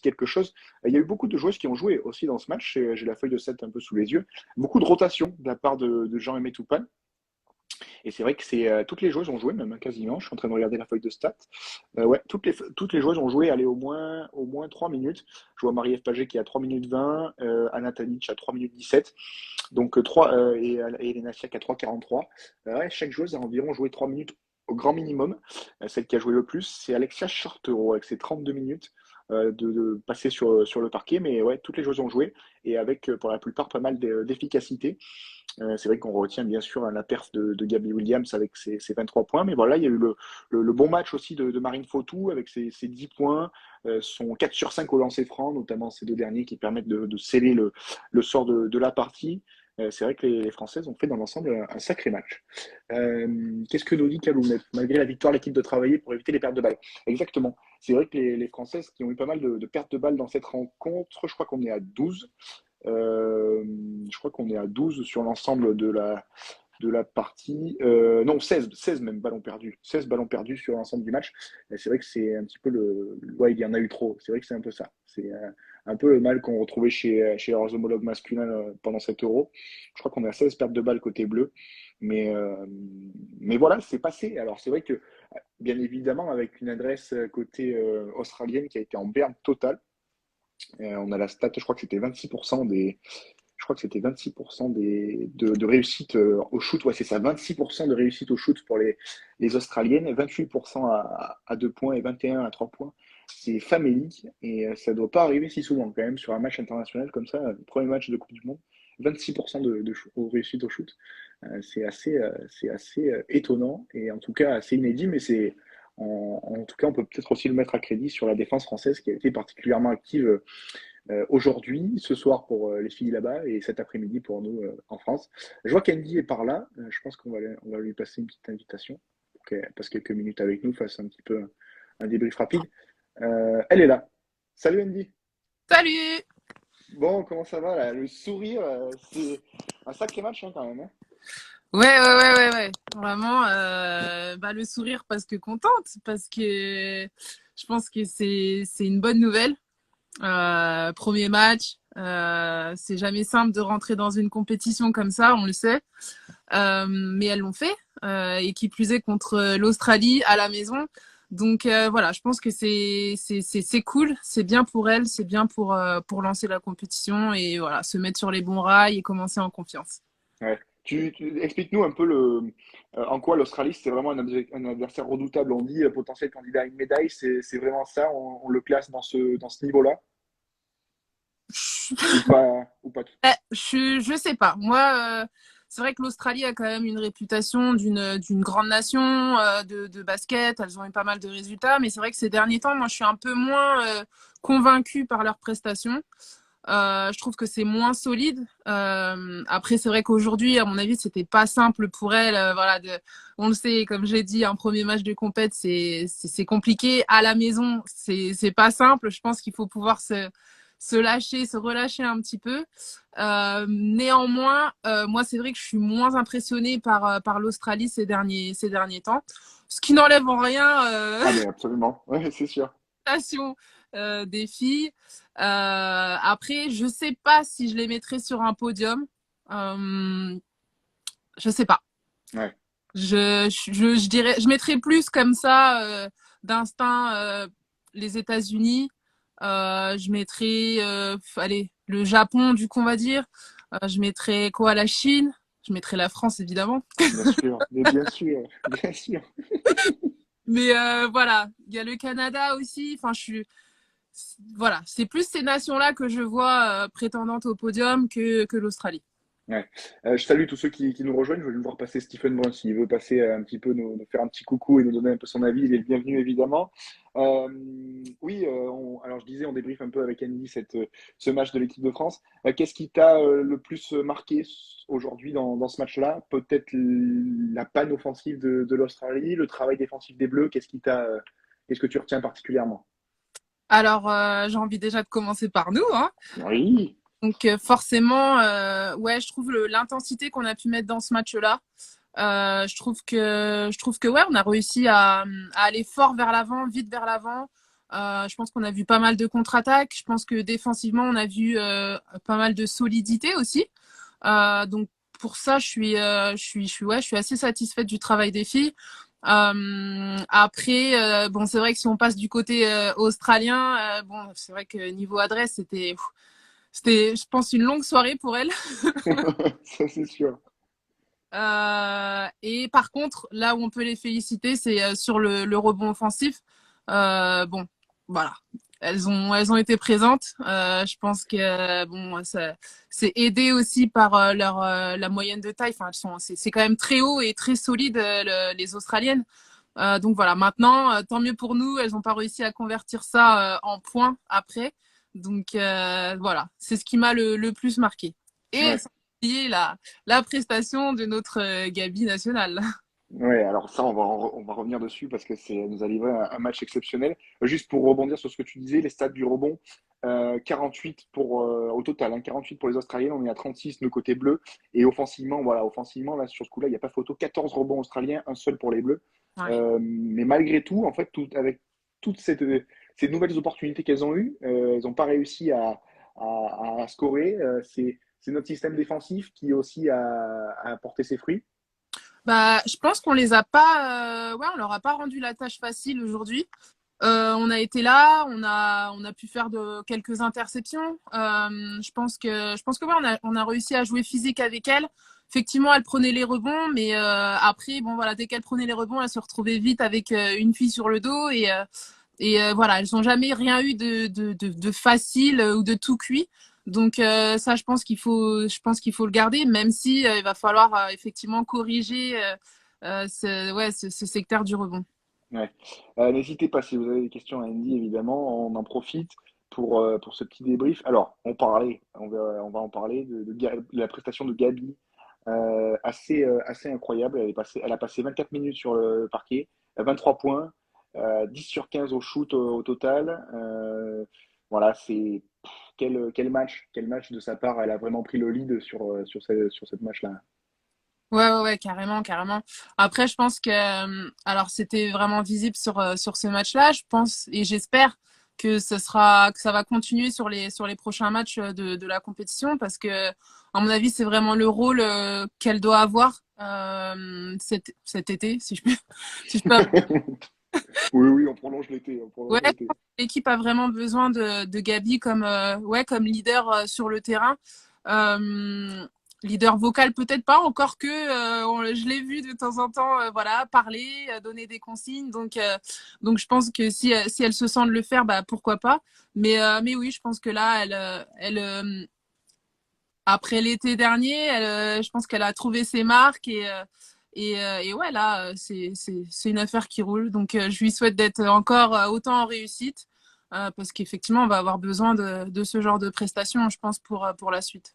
quelque chose. Il y a eu beaucoup de joueuses qui ont joué aussi dans ce match. J'ai la feuille de 7 un peu sous les yeux. Beaucoup de rotation de la part de Jean-Aimé Toupane. Et c'est vrai que toutes les joueuses ont joué, même quasiment. Je suis en train de regarder la feuille de stats. Ouais, toutes les joueuses ont joué, allez, au moins 3 minutes. Je vois Marie-Ève Paget qui a 3 minutes 20, Anna Tanic à 3 minutes 17. Donc 3 et Elena Siak à 3,43. Ouais, chaque joueuse a environ joué 3 minutes au grand minimum. Celle qui a joué le plus, c'est Alexia Chartereau avec ses 32 minutes de passer sur le parquet. Mais ouais, toutes les joueuses ont joué et avec pour la plupart pas mal d'efficacité. C'est vrai qu'on retient bien sûr la perf de Gabby Williams avec ses 23 points, mais voilà, il y a eu le bon match aussi de Marine Fautou avec ses 10 points, son 4 sur 5 au lancer franc, notamment ces deux derniers qui permettent de sceller le sort de la partie. C'est vrai que les Françaises ont fait dans l'ensemble un sacré match. Qu'est-ce que nous dit Kaloumet? Malgré la victoire, l'équipe de travailler pour éviter les pertes de balles. Exactement. C'est vrai que les Françaises qui ont eu pas mal de pertes de balles dans cette rencontre, je crois qu'on est à 12. Euh, je crois qu'on est à 12 sur l'ensemble de la partie. Non, 16 même ballons perdus. 16 ballons perdus sur l'ensemble du match. Et c'est vrai que c'est un petit peu ouais, il y en a eu trop. C'est vrai que c'est un peu ça. C'est un peu le mal qu'on retrouvait chez leurs homologues masculins pendant cet Euro. Je crois qu'on est à 16 pertes de balles côté bleu. Mais voilà, c'est passé. Alors c'est vrai que, bien évidemment, avec une adresse côté australienne qui a été en berne totale. On a la stat, je crois que c'était 26% de réussite au shoot. Ouais, c'est ça, 26% de réussite au shoot pour les Australiennes, 28% à 2 points et 21 à 3 points. C'est famélique et ça ne doit pas arriver si souvent quand même sur un match international comme ça, le premier match de Coupe du Monde. 26% de réussite au shoot. C'est assez étonnant et en tout cas assez inédit, mais en tout cas, on peut peut-être aussi le mettre à crédit sur la défense française qui a été particulièrement active aujourd'hui, ce soir pour les filles là-bas et cet après-midi pour nous en France. Je vois qu'Andy est par là. Je pense qu'on va lui passer une petite invitation pour qu'elle passe quelques minutes avec nous, fasse un petit peu un débrief rapide. Elle est là. Salut Andy. Salut! Bon, comment ça va là? Le sourire, c'est un sacré match hein, quand même. Hein. Ouais. Vraiment, le sourire parce que contente, parce que je pense que c'est une bonne nouvelle. Premier match, c'est jamais simple de rentrer dans une compétition comme ça, on le sait. Mais elles l'ont fait, et qui plus est contre l'Australie à la maison. Donc voilà, je pense que c'est cool, c'est bien pour elles, c'est bien pour lancer la compétition et voilà, se mettre sur les bons rails et commencer en confiance. Ouais. Explique-nous un peu en quoi l'Australie, c'est vraiment un adversaire redoutable. On dit potentiel candidat à une médaille, c'est vraiment ça, on le classe dans ce niveau-là, ou pas tout. Je sais pas. Moi, c'est vrai que l'Australie a quand même une réputation d'une grande nation de basket. Elles ont eu pas mal de résultats, mais c'est vrai que ces derniers temps, moi, je suis un peu moins convaincue par leurs prestations. Je trouve que c'est moins solide. Après, c'est vrai qu'aujourd'hui, à mon avis, c'était pas simple pour elles. Voilà, on le sait, comme j'ai dit, un premier match de compète, c'est compliqué. À la maison, c'est pas simple. Je pense qu'il faut pouvoir se lâcher, se relâcher un petit peu. Néanmoins, moi, c'est vrai que je suis moins impressionnée par l'Australie ces derniers temps. Ce qui n'enlève en rien Ah mais absolument, ouais, c'est sûr. prestation des filles. Après, je sais pas si je les mettrais sur un podium. Je sais pas. Ouais. Je dirais, je mettrais plus comme ça d'instinct les États-Unis. Je mettrais, allez, le Japon, du coup, on va dire. Je mettrais quoi, la Chine. Je mettrais la France, évidemment. Bien sûr, mais bien sûr, bien sûr. Mais voilà, il y a le Canada aussi. Enfin, voilà, c'est plus ces nations-là que je vois prétendantes au podium que l'Australie. Ouais. Je salue tous ceux qui nous rejoignent. Je vais voir passer Stephen Brown s'il veut passer un petit peu nous faire un petit coucou et nous donner un peu son avis. Il est le bienvenu évidemment. Euh, oui, alors je disais, on débriefe un peu avec Andy ce match de l'équipe de France. Qu'est-ce qui t'a le plus marqué aujourd'hui dans ce match-là? Peut-être la panne offensive de l'Australie, le travail défensif des Bleus. Qu'est-ce que tu retiens particulièrement? Alors, j'ai envie déjà de commencer par nous, hein. Oui, Donc, forcément, ouais, je trouve l'intensité qu'on a pu mettre dans ce match-là. Je trouve que ouais, on a réussi à aller fort vers l'avant, vite vers l'avant. Je pense qu'on a vu pas mal de contre-attaques. Je pense que défensivement, on a vu pas mal de solidité aussi. Donc pour ça, je suis assez satisfaite du travail des filles. Après, bon, c'est vrai que si on passe du côté australien, bon, c'est vrai que niveau adresse, c'était, je pense, une longue soirée pour elles. Ça, c'est sûr. Et par contre, là où on peut les féliciter, c'est sur le rebond offensif. Bon, voilà. Elles ont été présentes. Je pense que bon, ça, c'est aidé aussi par la moyenne de taille. Enfin, c'est quand même très haut et très solide les Australiennes. Donc voilà. Maintenant, tant mieux pour nous. Elles n'ont pas réussi à convertir ça en points après. Donc voilà, c'est ce qui m'a le plus marqué. Et Ouais. sans oublier la prestation de notre Gabi nationale. Ouais, alors ça, on va revenir dessus parce que nous a livré un match exceptionnel. Juste pour rebondir sur ce que tu disais, les stats du rebond, 48 au total, hein, 48 pour les Australiennes, on est à 36 de côté bleu. Et offensivement, voilà, offensivement, là, sur ce coup-là, il n'y a pas photo, 14 rebonds australiens, un seul pour les bleus. Ouais. Mais malgré tout, en fait, avec toutes ces nouvelles opportunités qu'elles ont eues, elles n'ont pas réussi à scorer. C'est notre système défensif qui aussi a porté ses fruits. Bah, je pense qu'on les a pas, ouais, on leur a pas rendu la tâche facile aujourd'hui. On a été là, on a pu faire quelques interceptions. Je pense que ouais, on a réussi à jouer physique avec elles. Effectivement, elles prenaient les rebonds, mais après, bon voilà, dès qu'elles prenaient les rebonds, elles se retrouvaient vite avec une fille sur le dos et voilà, elles ont jamais rien eu de facile ou de tout cuit. Donc ça, je pense qu'il faut le garder, même si il va falloir effectivement corriger ce secteur du rebond. Ouais. N'hésitez pas si vous avez des questions à Andy, évidemment, on en profite pour ce petit débrief. Alors, on va en parler de la prestation de Gabi, assez incroyable. Elle a passé 24 minutes sur le parquet, 23 points, 10 sur 15 au shoot au total. Voilà, quel match de sa part. Elle a vraiment pris le lead sur cette match-là. Ouais, carrément, carrément. Après, je pense que, alors, c'était vraiment visible sur ce match-là. Je pense et j'espère que que ça va continuer sur les prochains matchs de la compétition parce que, à mon avis, c'est vraiment le rôle qu'elle doit avoir cet été, si je peux, si je peux. Oui, oui, on prolonge l'été, on prolonge Ouais, je l'été. pense que l'équipe a vraiment besoin de Gabi comme, ouais, comme leader sur le terrain. Euh, Leader vocal peut-être pas, encore que je l'ai vu de temps en temps, voilà, parler, donner des consignes. Donc je pense que si elle se sent de le faire, bah pourquoi pas. Mais oui, je pense que là, après l'été dernier, je pense qu'elle a trouvé ses marques et ouais, là, c'est une affaire qui roule. Donc, je lui souhaite d'être encore autant en réussite parce qu'effectivement, on va avoir besoin de ce genre de prestations, je pense, pour la suite.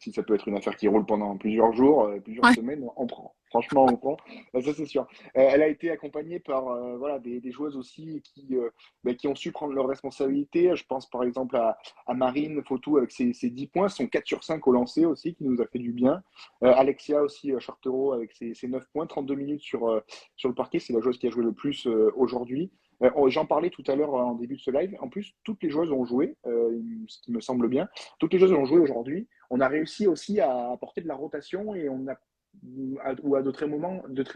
Si ça peut être une affaire qui roule pendant plusieurs jours, plusieurs Ouais. semaines, on prend. Franchement, on prend. Ça, c'est sûr. Elle a été accompagnée par voilà, des joueuses aussi qui ont su prendre leurs responsabilités. Je pense par exemple à Marine Fautou avec ses 10 points, son 4 sur 5 au lancer aussi, qui nous a fait du bien. Alexia aussi, Chartero avec ses 9 points, 32 minutes sur le parquet. C'est la joueuse qui a joué le plus aujourd'hui. J'en parlais tout à l'heure en début de ce live. En plus, toutes les joueuses ont joué, ce qui me semble bien. Toutes les joueuses ont joué aujourd'hui. On a réussi aussi à apporter de la rotation et on a, ou à de très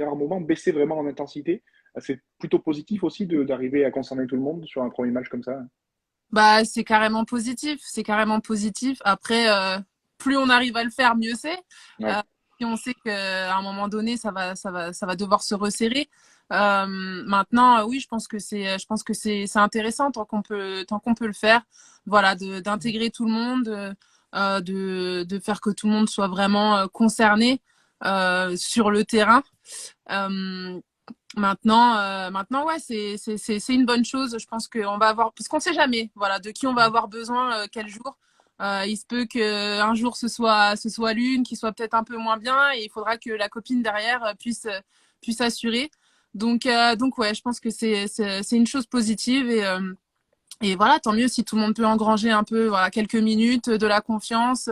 rares moments, baissé vraiment en intensité. C'est plutôt positif aussi d'arriver à concerner tout le monde sur un premier match comme ça. Bah, c'est carrément positif. C'est carrément positif. Après, plus on arrive à le faire, mieux c'est. Ouais. Euh, Si on sait qu'à un moment donné, ça va devoir se resserrer. Maintenant, oui, je pense que c'est intéressant tant qu'on peut le faire. Voilà, d'intégrer tout le monde, de faire que tout le monde soit vraiment concerné sur le terrain. Euh, Maintenant, ouais, c'est une bonne chose. Je pense qu'on va avoir, parce qu'on ne sait jamais, voilà, de qui on va avoir besoin quel jour. Il se peut qu'un jour ce soit l'une qui soit peut-être un peu moins bien et il faudra que la copine derrière puisse assurer. Donc ouais, je pense que c'est une chose positive et voilà, tant mieux si tout le monde peut engranger un peu, voilà, quelques minutes de la confiance.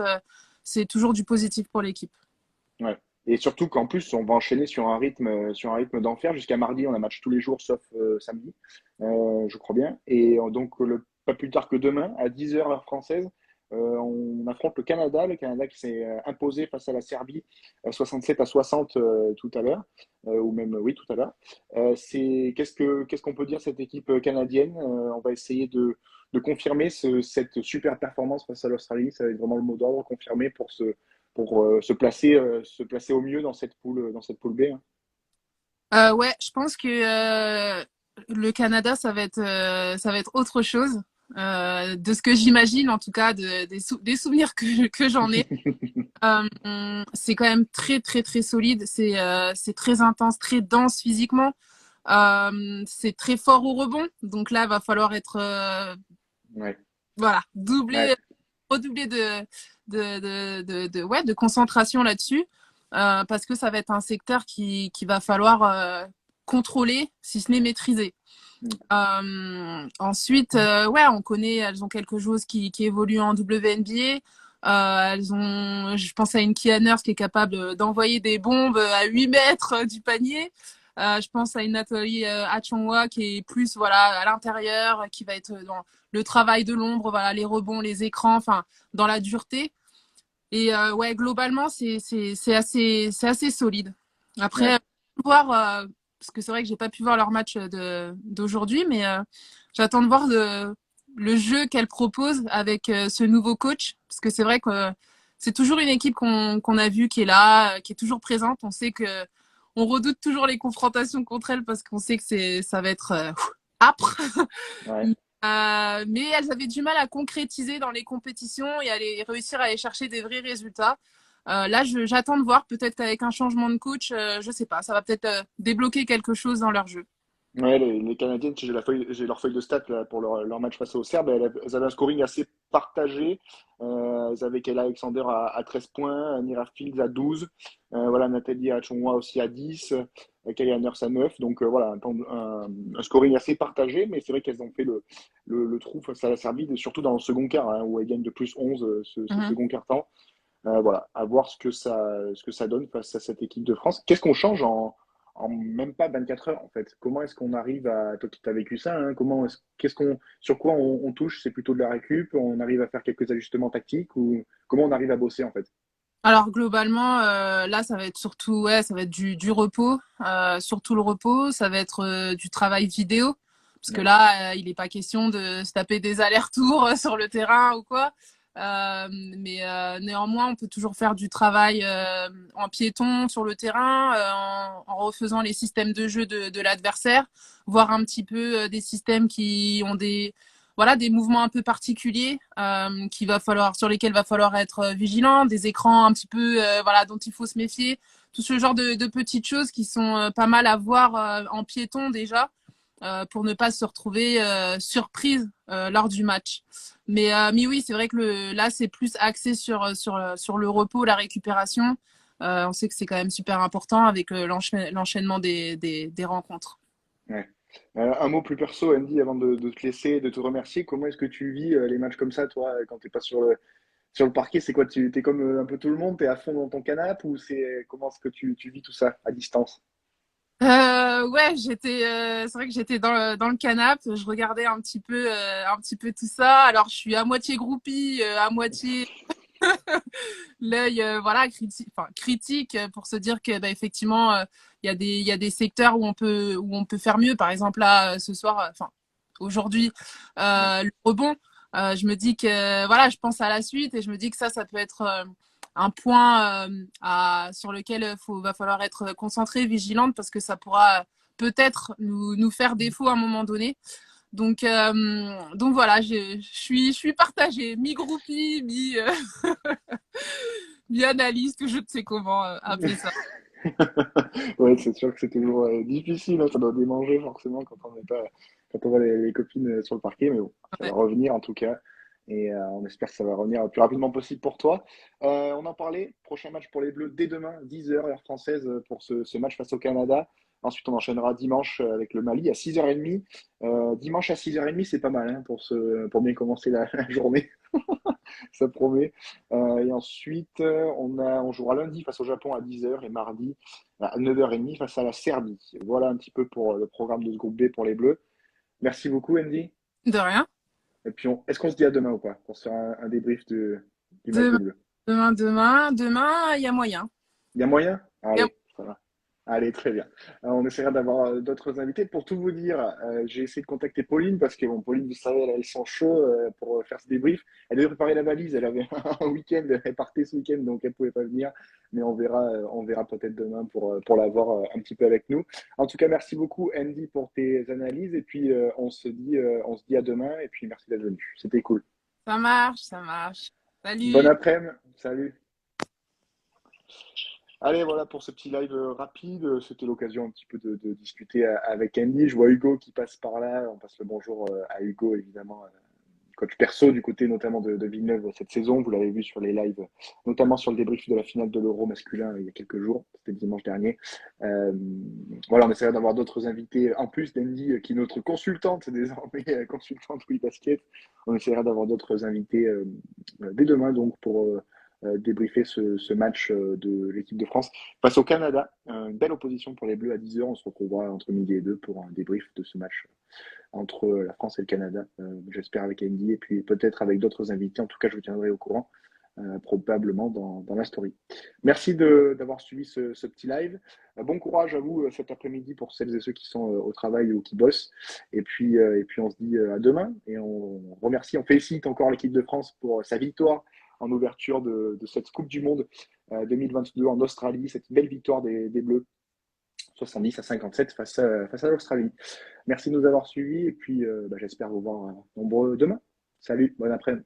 C'est toujours du positif pour l'équipe. Ouais. Et surtout qu'en plus, on va enchaîner sur un rythme d'enfer. Jusqu'à mardi, on a match tous les jours sauf samedi. je crois bien. Et donc, pas plus tard que demain, à 10 heures heure française, on affronte le Canada qui s'est imposé face à la Serbie 67-60 tout à l'heure, ou même oui tout à l'heure. Qu'est-ce qu'on peut dire de cette équipe canadienne? On va essayer de confirmer cette super performance face à l'Australie. Ça va être vraiment le mot d'ordre, confirmer pour se placer au mieux dans cette poule B, hein. Ouais, je pense que le Canada, ça va être autre chose. De ce que j'imagine, en tout cas, des souvenirs que j'en ai. C'est quand même très, très, très solide. C'est très intense, très dense physiquement. C'est très fort au rebond. Donc là, va falloir être, Ouais, voilà, ouais, redoubler ouais, de concentration là-dessus, parce que ça va être un secteur qui va falloir contrôler, si ce n'est maîtriser. mm, Ensuite, ouais, on connaît, elles ont quelque chose qui évolue en WNBA. Je pense à une Kia Nurse qui est capable d'envoyer des bombes à 8 mètres du panier. Je pense à une Nathalie Achonwa qui est plus voilà à l'intérieur, qui va être dans le travail de l'ombre, voilà les rebonds, les écrans, enfin dans la dureté. Et ouais, globalement, c'est assez solide. ouais. Après, voir, parce que c'est vrai que j'ai pas pu voir leur match d'aujourd'hui, mais j'attends de voir le jeu qu'elle propose avec ce nouveau coach, parce que c'est vrai que c'est toujours une équipe qu'on a vue qui est là, qui est toujours présente. On sait que on redoute toujours les confrontations contre elle parce qu'on sait que ça va être âpre. Ouais. Mais elles avaient du mal à concrétiser dans les compétitions et réussir à aller chercher des vrais résultats. Là, j'attends de voir. Peut-être qu'avec un changement de coach, je sais pas, ça va peut-être débloquer quelque chose dans leur jeu. Ouais, les Canadiennes, j'ai leur feuille de stats là, pour leur match face aux Serbes. Elles avaient un scoring assez partagé. Elles avaient Kayla Alexander à 13 points, Nira Fields à 12, voilà, Nathalie Achonwa aussi à 10, Kaya Nurse à 9. Donc voilà, un scoring assez partagé, mais c'est vrai qu'elles ont fait le trou face à la Serbie, et surtout dans le second quart, hein, où elles gagnent de plus 11 ce Mhm. second quart-temps. Voilà, à voir ce que ça donne face à cette équipe de France. Qu'est-ce qu'on change en même pas 24 heures en fait? Comment est-ce qu'on arrive à, toi qui as vécu ça, hein, sur quoi on touche? C'est plutôt de la récup, on arrive à faire quelques ajustements tactiques ou comment on arrive à bosser en fait? Alors globalement, là, ça va être surtout, ouais, ça va être du repos, surtout le repos. Ça va être du travail vidéo, parce que Ouais, là, il n'est pas question de se taper des allers-retours sur le terrain ou quoi. Mais néanmoins, on peut toujours faire du travail en piéton sur le terrain, en refaisant les systèmes de jeu de l'adversaire, voir un petit peu des systèmes qui ont voilà, des mouvements un peu particuliers sur lesquels va falloir être vigilant, des écrans un petit peu voilà, dont il faut se méfier, tout ce genre de petites choses qui sont pas mal à voir en piéton déjà, pour ne pas se retrouver surprise lors du match. Mais oui, c'est vrai que là, c'est plus axé sur le repos, la récupération. On sait que c'est quand même super important avec l'enchaînement des rencontres. ouais. Un mot plus perso, Andy, avant de te laisser, de te remercier. Comment est-ce que tu vis les matchs comme ça, toi, quand t'es pas sur le parquet? C'est quoi, tu t'es comme un peu tout le monde, t'es à fond dans ton canapé ou comment est-ce que tu vis tout ça à distance? Ouais, c'est vrai que j'étais dans le canapé, je regardais un petit peu tout ça. Alors, je suis à moitié groupie, à moitié l'œil, voilà, critique pour se dire que, bah, effectivement, il y a des secteurs où on peut faire mieux. Par exemple, là, ce soir, enfin, aujourd'hui, Ouais, le rebond, je me dis que, voilà, je pense à la suite et je me dis que ça peut être un point sur lequel va falloir être concentré, vigilante, parce que ça pourra peut-être nous faire défaut à un moment donné. Donc voilà, je suis partagée, mi-groupie, mi-analyste, ou je ne sais comment appeler ça. ouais, c'est sûr que c'est toujours difficile, hein, ça doit démanger forcément quand on voit les copines sur le parquet, mais bon, ça va Ouais. revenir en tout cas, et on espère que ça va revenir le plus rapidement possible pour toi. On en parlait, prochain match pour les Bleus dès demain, 10 heures heure française pour ce match face au Canada. Ensuite, on enchaînera dimanche avec le Mali à 6h30. Dimanche à 6h30, c'est pas mal hein, pour bien commencer la journée. Ça promet. Et ensuite, on jouera lundi face au Japon à 10 heures et mardi à 9h30 face à la Serbie. Voilà un petit peu pour le programme de ce groupe B pour les Bleus. Merci beaucoup, Andy. De rien. Et puis, est-ce qu'on se dit à demain ou pas pour se faire un débrief du match des Demain, Bleus? demain, il y a moyen. Il y a moyen? Il y a- Allez, ça va. Allez, très bien. On essaiera d'avoir d'autres invités. Pour tout vous dire, j'ai essayé de contacter Pauline parce que, bon, Pauline, vous savez, elle sent chaud pour faire ce débrief. Elle devait préparer la valise. Elle avait un week-end, elle partait ce week-end, donc elle ne pouvait pas venir. Mais on verra peut-être demain pour la voir un petit peu avec nous. En tout cas, merci beaucoup, Andy, pour tes analyses. Et puis, on se dit à demain. Et puis, merci d'être venu. C'était cool. Ça marche, ça marche. Bon Salut. après-midi. Salut. Allez, voilà pour ce petit live rapide. C'était l'occasion un petit peu de discuter avec Andy. Je vois Hugo qui passe par là. On passe le bonjour à Hugo, évidemment, coach perso du côté notamment de Villeneuve cette saison. Vous l'avez vu sur les lives, notamment sur le débrief de la finale de l'Euro masculin il y a quelques jours. C'était dimanche dernier. Euh, voilà, on essaiera d'avoir d'autres invités en plus d'Andy, qui est notre consultante désormais, consultante Wii Basket. On essaiera d'avoir d'autres invités dès demain donc pour débriefer ce match de l'équipe de France face au Canada. Une belle opposition pour les Bleus à 10h. On se retrouvera entre midi et deux pour un débrief de ce match entre la France et le Canada. J'espère avec Andy et puis peut-être avec d'autres invités. En tout cas, je vous tiendrai au courant, probablement dans la story. Merci d'avoir suivi ce petit live. Bon courage à vous cet après-midi pour celles et ceux qui sont au travail ou qui bossent. Et puis on se dit à demain. Et on remercie, on félicite encore l'équipe de France pour sa victoire en ouverture de cette Coupe du Monde 2022 en Australie. Cette belle victoire des Bleus, 70-57 face à l'Australie. Merci de nous avoir suivis et puis j'espère vous voir nombreux demain. Salut, bon après-midi.